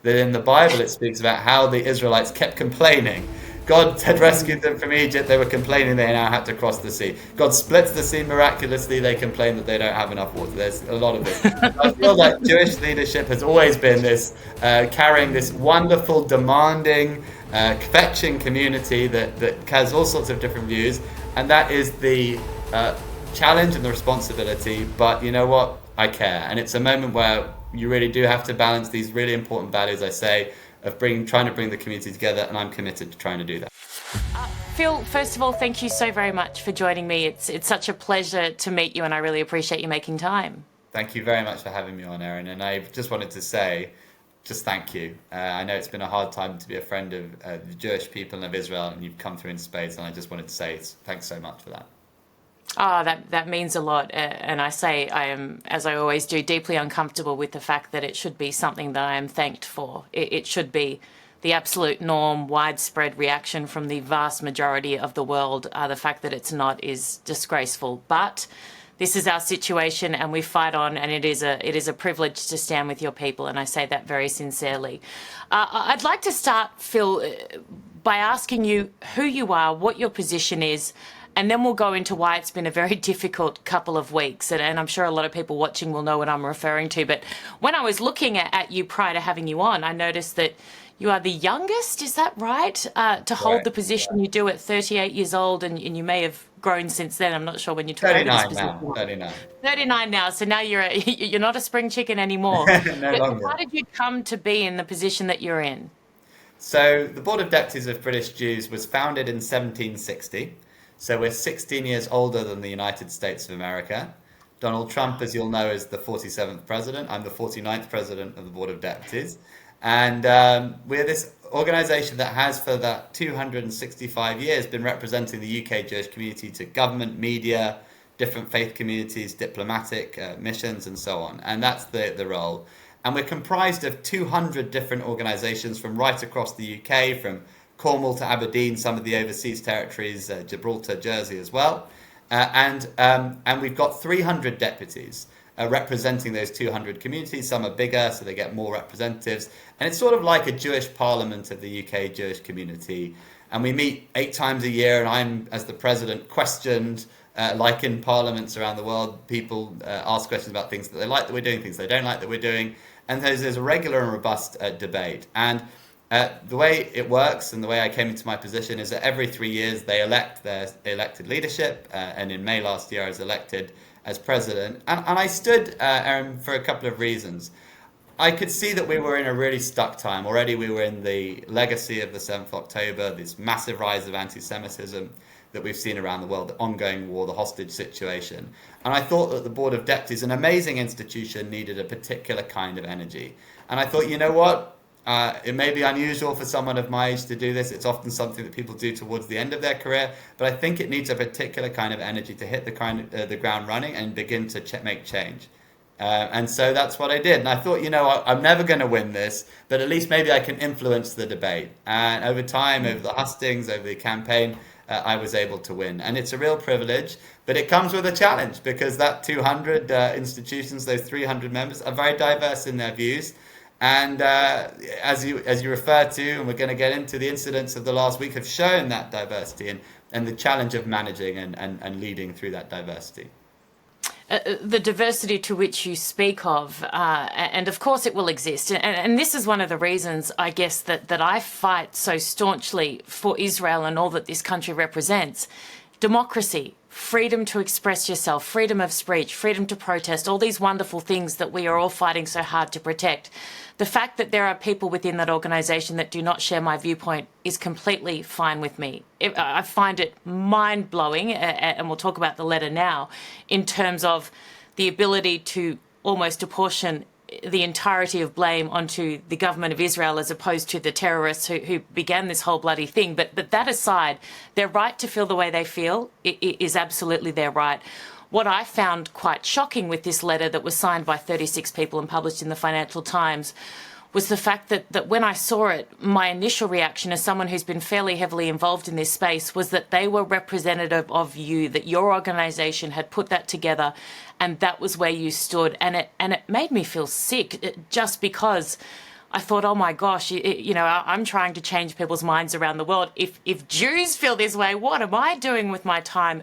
that in the Bible it speaks about how the Israelites kept complaining. God had rescued them from Egypt. They were complaining they now had to cross the sea. God splits the sea miraculously. They complain that they don't have enough water. There's a lot of this. I feel like Jewish leadership has always been this carrying this wonderful, demanding, fetching community that has all sorts of different views. And that is the challenge and the responsibility. But you know what? I care. And it's a moment where you really do have to balance these really important values, I say, of trying to bring the community together, and I'm committed to trying to do that. Phil, first of all, thank you so very much for joining me. It's such a pleasure to meet you, and I really appreciate you making time. Thank you very much for having me on, Erin, and I just wanted to say, just thank you. I know it's been a hard time to be a friend of the Jewish people and of Israel, and you've come through in spades, and I just wanted to say thanks so much for that. Oh, that means a lot. And I say I am, as I always do, deeply uncomfortable with the fact that it should be something that I am thanked for. It should be the absolute norm, widespread reaction from the vast majority of the world. The fact that it's not is disgraceful. But this is our situation and we fight on, and it is a privilege to stand with your people, and I say that very sincerely. I'd like to start, Phil, by asking you who you are, what your position is, and then we'll go into why it's been a very difficult couple of weeks. And I'm sure a lot of people watching will know what I'm referring to. But when I was looking at you prior to having you on, I noticed that you are the youngest, is that right? To hold the position you do at 38 years old, and you may have grown since then. I'm not sure when you took over this position. 39. 39 now, so now you're not a spring chicken anymore. No longer. How did you come to be in the position that you're in? So the Board of Deputies of British Jews was founded in 1760. So we're 16 years older than the United States of America. Donald Trump, as you'll know, is the 47th president. I'm the 49th president of the Board of Deputies. And we're this organization that has, for that 265 years, been representing the UK Jewish community to government, media, different faith communities, diplomatic missions, and so on. And that's the role. And we're comprised of 200 different organizations from right across the UK, from Cornwall to Aberdeen, some of the overseas territories, Gibraltar, Jersey as well. And we've got 300 deputies representing those 200 communities. Some are bigger, so they get more representatives. And it's sort of like a Jewish parliament of the UK Jewish community. And we meet 8 times a year, and I'm, as the president, questioned, like in parliaments around the world. People ask questions about things that they like that we're doing, things they don't like that we're doing. And there's a regular and robust debate. And the way it works and the way I came into my position is that every 3 years they elect their elected leadership, and in May last year I was elected as president. And I stood, Erin, for a couple of reasons. I could see that we were in a really stuck time. Already we were in the legacy of the 7th of October, this massive rise of antisemitism that we've seen around the world, the ongoing war, the hostage situation. And I thought that the Board of Deputies, an amazing institution, needed a particular kind of energy. And I thought, you know what? It may be unusual for someone of my age to do this. It's often something that people do towards the end of their career, but I think it needs a particular kind of energy to hit the ground running and begin to make change. And so that's what I did. And I thought, you know, I'm never going to win this, but at least maybe I can influence the debate. And over time, over the hustings, over the campaign, I was able to win. And it's a real privilege, but it comes with a challenge, because that 200 institutions, those 300 members, are very diverse in their views. And as you refer to, and we're going to get into, the incidents of the last week have shown that diversity and the challenge of managing and leading through that diversity. The diversity to which you speak of, and of course it will exist. And this is one of the reasons, I guess, that I fight so staunchly for Israel and all that this country represents. Democracy, freedom to express yourself, freedom of speech, freedom to protest, all these wonderful things that we are all fighting so hard to protect. The fact that there are people within that organisation that do not share my viewpoint is completely fine with me. I find it mind-blowing, and we'll talk about the letter now, in terms of the ability to almost apportion the entirety of blame onto the government of Israel as opposed to the terrorists who began this whole bloody thing. But that aside, their right to feel the way they feel is absolutely their right. What I found quite shocking with this letter that was signed by 36 people and published in the Financial Times was the fact that when I saw it, my initial reaction as someone who's been fairly heavily involved in this space was that they were representative of you, that your organisation had put that together and that was where you stood. And it made me feel sick, just because I thought, oh my gosh, I'm trying to change people's minds around the world. If Jews feel this way, what am I doing with my time?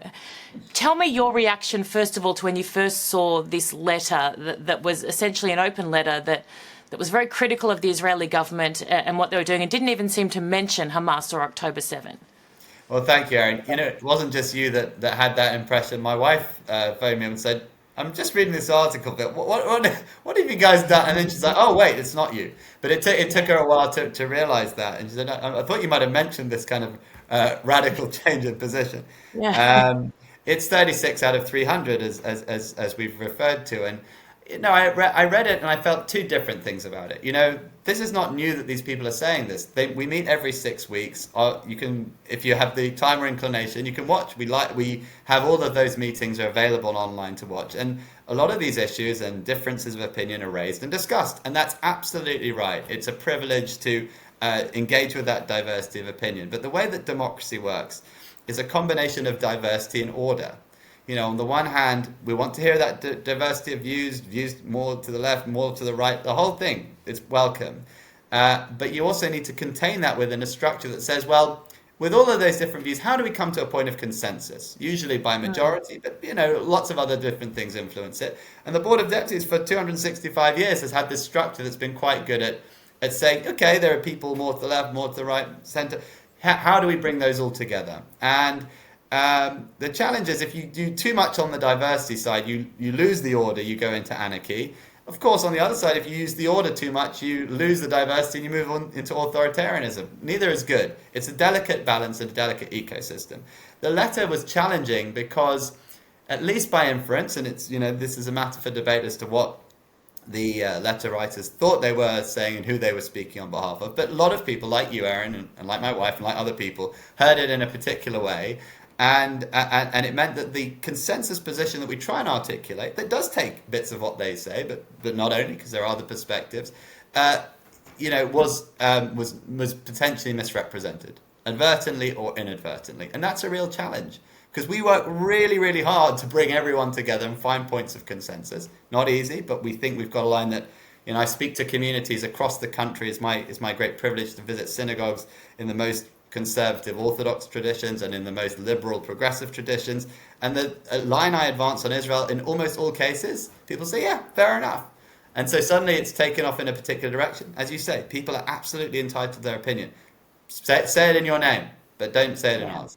Tell me your reaction, first of all, to when you first saw this letter that was essentially an open letter that was very critical of the Israeli government and what they were doing, and didn't even seem to mention Hamas or October 7. Well, thank you, Erin. It wasn't just you that had that impression. My wife phoned me and said, I'm just reading this article, but what have you guys done? And then she's like, oh, wait, it's not you. But it took her a while to realize that. And she said, I thought you might have mentioned this kind of radical change of position. Yeah. It's 36 out of 300, as we've referred to. And I read it and I felt two different things about it. This is not new that these people are saying this. We meet every 6 weeks. You can, if you have the time or inclination, you can watch. We have all of those meetings are available online to watch, and a lot of these issues and differences of opinion are raised and discussed, and that's absolutely right. It's a privilege to engage with that diversity of opinion. But the way that democracy works is a combination of diversity and order. On the one hand, we want to hear that diversity of views more to the left, more to the right, the whole thing is welcome. But you also need to contain that within a structure that says, well, with all of those different views, how do we come to a point of consensus? Usually by majority, but lots of other different things influence it. And the Board of Deputies for 265 years has had this structure that's been quite good at saying, okay, there are people more to the left, more to the right, center. How do we bring those all together? And the challenge is if you do too much on the diversity side, you lose the order, you go into anarchy. Of course, on the other side, if you use the order too much, you lose the diversity and you move on into authoritarianism. Neither is good. It's a delicate balance and a delicate ecosystem. The letter was challenging because, at least by inference, and it's this is a matter for debate as to what the letter writers thought they were saying and who they were speaking on behalf of, but a lot of people, like you, Erin, and like my wife and like other people, heard it in a particular way. And it meant that the consensus position that we try and articulate, that does take bits of what they say, but not only, because there are other perspectives, was potentially misrepresented, advertently or inadvertently, and that's a real challenge because we work really, really hard to bring everyone together and find points of consensus. Not easy, but we think we've got a line that. I speak to communities across the country. It's my great privilege to visit synagogues in the most conservative Orthodox traditions and in the most liberal progressive traditions. And the line I advance on Israel, in almost all cases, people say, yeah, fair enough. And so suddenly it's taken off in a particular direction. As you say, people are absolutely entitled to their opinion. Say it in your name, but don't say it in ours.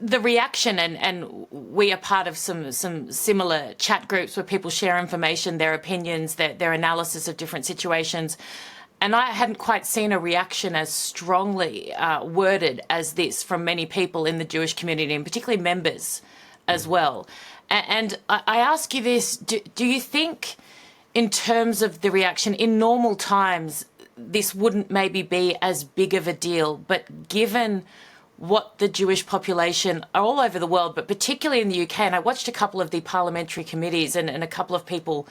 The reaction, and we are part of some similar chat groups where people share information, their opinions, their analysis of different situations. And I hadn't quite seen a reaction as strongly worded as this from many people in the Jewish community, and particularly members as well. And I ask you this, do you think in terms of the reaction, in normal times, this wouldn't maybe be as big of a deal, but given what the Jewish population are all over the world, but particularly in the UK, and I watched a couple of the parliamentary committees and a couple of people,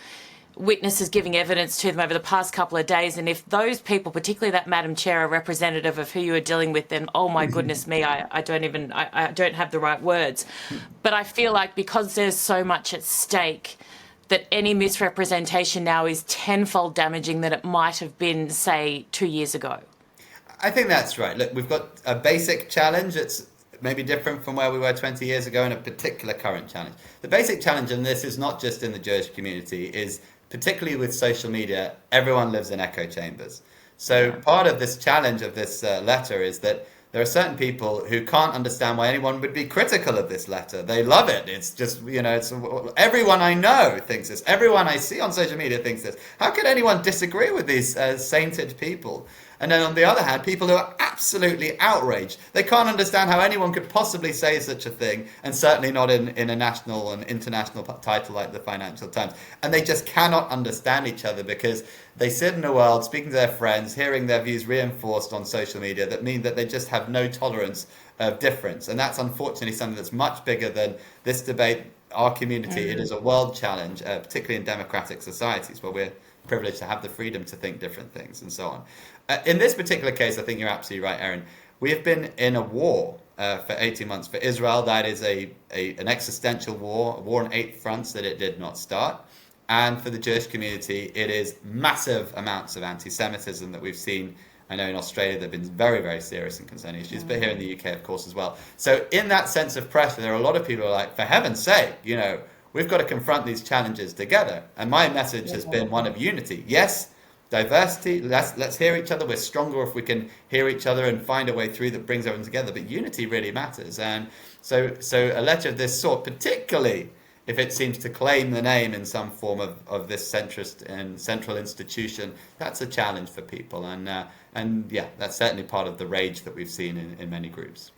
witnesses giving evidence to them over the past couple of days, and if those people, particularly that Madam Chair, are representative of who you are dealing with, then oh my goodness me, I don't have the right words. But I feel like because there's so much at stake, that any misrepresentation now is tenfold damaging than it might have been, say, 2 years ago. I think that's right. Look, we've got a basic challenge that's maybe different from where we were 20 years ago, and a particular current challenge. The basic challenge, and this is not just in the Jewish community, is particularly with social media, everyone lives in echo chambers. So part of this challenge of this letter is that there are certain people who can't understand why anyone would be critical of this letter. They love it. It's just, it's everyone I know thinks this. Everyone I see on social media thinks this. How could anyone disagree with these sainted people? And then on the other hand, people who are absolutely outraged. They can't understand how anyone could possibly say such a thing, and certainly not in a national and international title like the Financial Times. And they just cannot understand each other because they sit in a world speaking to their friends, hearing their views reinforced on social media that mean that they just have no tolerance of difference. And that's unfortunately something that's much bigger than this debate, our community. It is a world challenge, particularly in democratic societies where we're privileged to have the freedom to think different things and so on. In this particular case, I think you're absolutely right, Erin. We have been in a war for 18 months. For Israel, that is an existential war, a war on 8 fronts that it did not start. And for the Jewish community, it is massive amounts of anti-Semitism that we've seen. I know in Australia there have been very, very serious and concerning issues, but here in the UK, of course, as well. So in that sense of pressure, there are a lot of people who are like, for heaven's sake, we've got to confront these challenges together. And my message has been one of unity. Yes, diversity, let's hear each other. We're stronger if we can hear each other and find a way through that brings everyone together. But unity really matters. And so a letter of this sort, particularly if it seems to claim the name in some form of this centrist and central institution, that's a challenge for people. And yeah, that's certainly part of the rage that we've seen in many groups.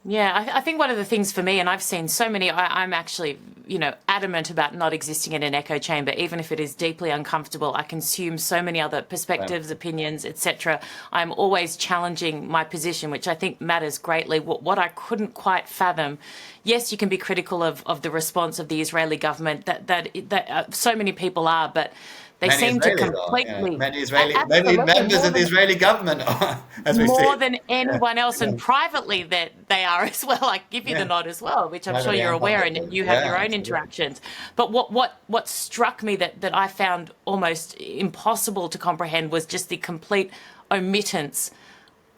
Yeah, I think one of the things for me, and I've seen so many, I'm actually, adamant about not existing in an echo chamber, even if it is deeply uncomfortable. I consume so many other perspectives, opinions, etc. I'm always challenging my position, which I think matters greatly. What I couldn't quite fathom, yes, you can be critical of the response of the Israeli government, that so many people are, but they Many seem Israelis to completely, many members of the Israeli government are, as we see. More than anyone else, and privately that they are as well. I give you the nod as well, which I'm sure you're aware, and you have your own interactions. But what struck me that I found almost impossible to comprehend was just the complete omittance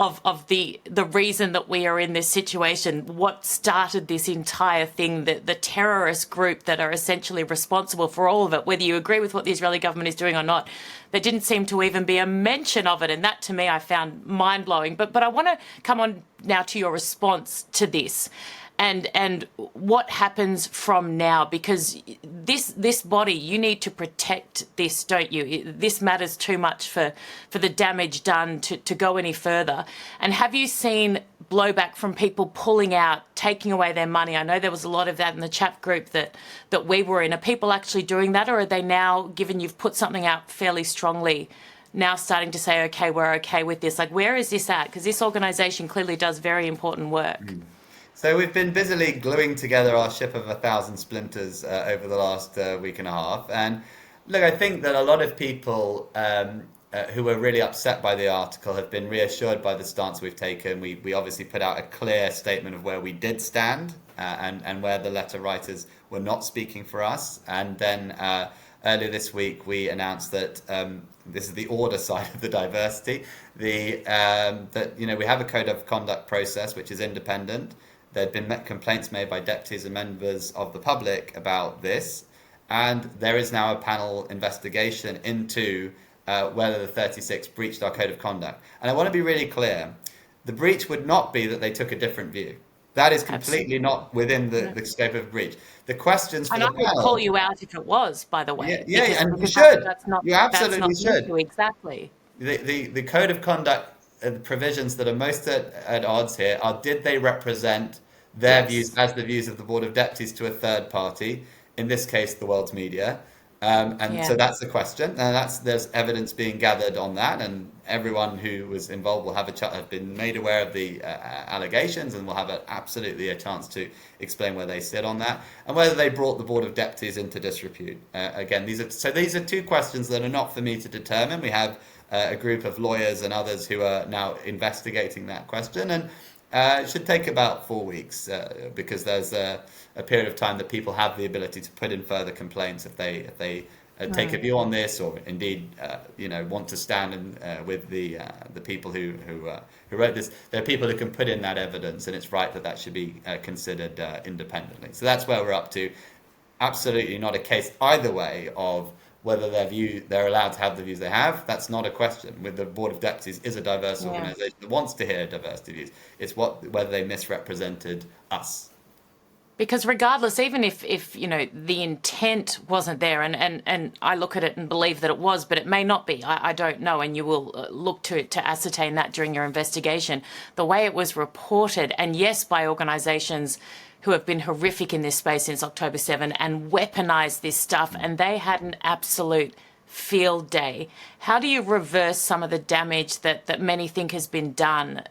of the reason that we are in this situation, what started this entire thing, the terrorist group that are essentially responsible for all of it, whether you agree with what the Israeli government is doing or not. There didn't seem to even be a mention of it, and that to me I found mind-blowing. But I want to come on now to your response to this. And what happens from now, because this body, you need to protect this, don't you? This matters too much for the damage done to go any further. And have you seen blowback from people pulling out, taking away their money? I know there was a lot of that in the chat group that we were in. Are people actually doing that, or are they now, given you've put something out fairly strongly, now starting to say, okay, we're okay with this? Like, where is this at? Because this organisation clearly does very important work. So we've been busily gluing together our ship of 1,000 splinters over the last week and a half. And look, I think that a lot of people who were really upset by the article have been reassured by the stance we've taken. We obviously put out a clear statement of where we did stand and where the letter writers were not speaking for us. And then earlier this week, we announced that this is the order side of the diversity. That we have a code of conduct process which is independent. There had been complaints made by deputies and members of the public about this, and there is now a panel investigation into whether the 36 breached our code of conduct. And I want to be really clear, the breach would not be that they took a different view. That is completely not within the scope of breach. The questions for the panel... And I would call you out if it was, by the way. Yeah, and you should. You absolutely should. Exactly. The code of conduct, the provisions that are most at odds here are, did they represent their views as the views of the Board of Deputies to a third party, in this case the world's media? So that's the question, and there's evidence being gathered on that, and everyone who was involved will have been made aware of the allegations, and will have absolutely a chance to explain where they sit on that, and whether they brought the Board of Deputies into disrepute. Again, these are two questions that are not for me to determine. We have a group of lawyers and others who are now investigating that question, and it should take about 4 weeks because there's a period of time that people have the ability to put in further complaints if they take a view on this, or indeed want to stand with the people who wrote this. There are people who can put in that evidence, and it's right that should be considered independently. So that's where we're up to. Absolutely not a case either way of whether they're allowed to have the views they have. That's not a question. With the Board of Deputies is a diverse organisation that wants to hear diversity views. It's whether they misrepresented us. Because regardless, even if the intent wasn't there, and I look at it and believe that it was, but it may not be, I don't know, and you will look to ascertain that during your investigation. The way it was reported, and yes, by organisations who have been horrific in this space since October 7 and weaponized this stuff, and they had an absolute field day. How do you reverse some of the damage that many think has been done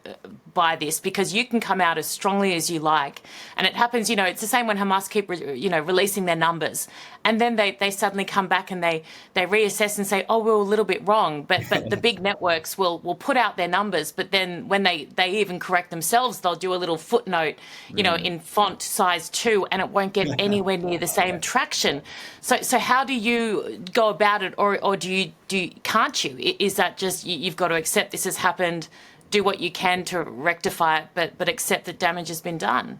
by this? Because you can come out as strongly as you like, and it happens, it's the same when Hamas keep releasing their numbers, and then they suddenly come back and they reassess and say, oh, we were a little bit wrong. But the big networks will put out their numbers, but then when they even correct themselves, they'll do a little footnote, in font size 2, and it won't get anywhere near the same traction. So how do you go about it, or can't you? Is that just you've got to accept this has happened, do what you can to rectify it, but accept that damage has been done?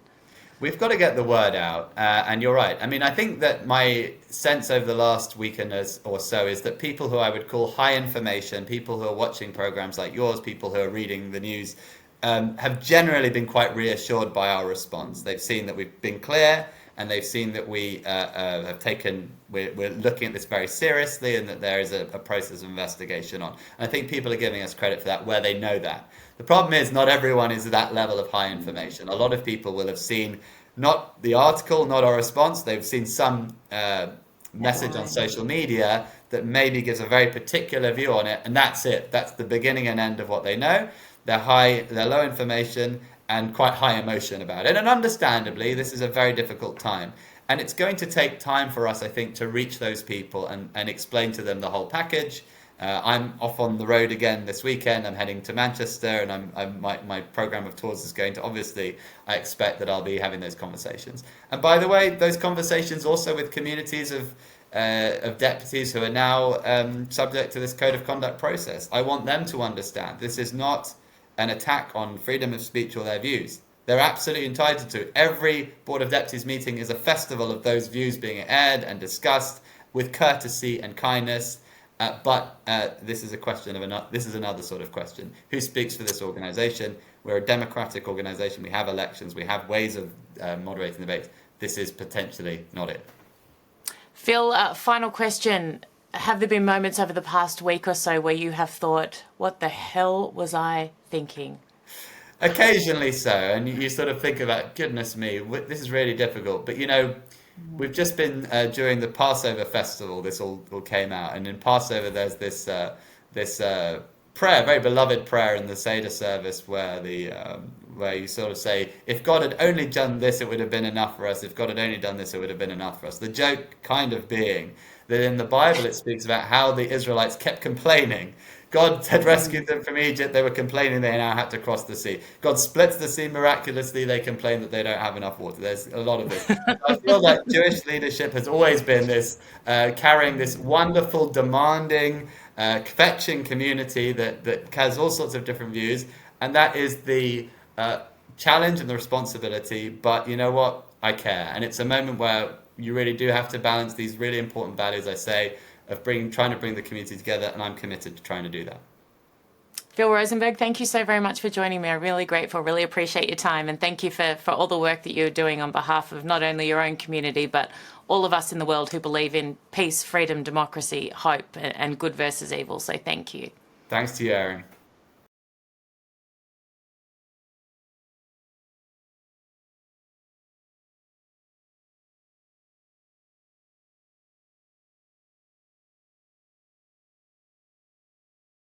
We've got to get the word out, and you're right. I mean, I think that my sense over the last weekend or so is that people who I would call high information, people who are watching programs like yours, people who are reading the news, have generally been quite reassured by our response. They've seen that we've been clear, and they've seen that we're looking at this very seriously, and that there is a process of investigation on. And I think people are giving us credit for that where they know that. The problem is not everyone is at that level of high information. A lot of people will have seen not the article, not our response. They've seen some message on social media that maybe gives a very particular view on it, and that's it. That's the beginning and end of what they know. They're low information and quite high emotion about it. And understandably, this is a very difficult time. And it's going to take time for us, I think, to reach those people and explain to them the whole package. I'm off on the road again this weekend. I'm heading to Manchester, and my program of tours is going to, obviously, I expect that I'll be having those conversations. And by the way, those conversations also with communities of deputies who are now subject to this code of conduct process. I want them to understand this is not an attack on freedom of speech or their views. They're absolutely entitled to it. Every Board of Deputies meeting is a festival of those views being aired and discussed with courtesy and kindness. But this is a question of this is another sort of question. Who speaks for this organisation? We're a democratic organisation. We have elections. We have ways of moderating debates. This is potentially not it. Phil, final question. Have there been moments over the past week or so where you have thought, what the hell was I thinking? Occasionally so. And you sort of think about, goodness me, this is really difficult. But, we've just been during the Passover festival. This all came out, and in Passover there's this prayer, very beloved prayer in the Seder service, where you sort of say, if God had only done this, it would have been enough for us. If God had only done this, it would have been enough for us. The joke kind of being that in the Bible it speaks about how the Israelites kept complaining. God had rescued them from Egypt. They were complaining they now had to cross the sea. God splits the sea miraculously. They complain that they don't have enough water. There's a lot of this. I feel like Jewish leadership has always been this carrying this wonderful, demanding, fetching community that has all sorts of different views. And that is the challenge and the responsibility. But you know what? I care. And it's a moment where you really do have to balance these really important values, I say, of trying to bring the community together, and I'm committed to trying to do that. Phil Rosenberg, thank you so very much for joining me. I'm really grateful, really appreciate your time, and thank you for all the work that you're doing on behalf of not only your own community, but all of us in the world who believe in peace, freedom, democracy, hope, and good versus evil. So thank you. Thanks to you, Erin.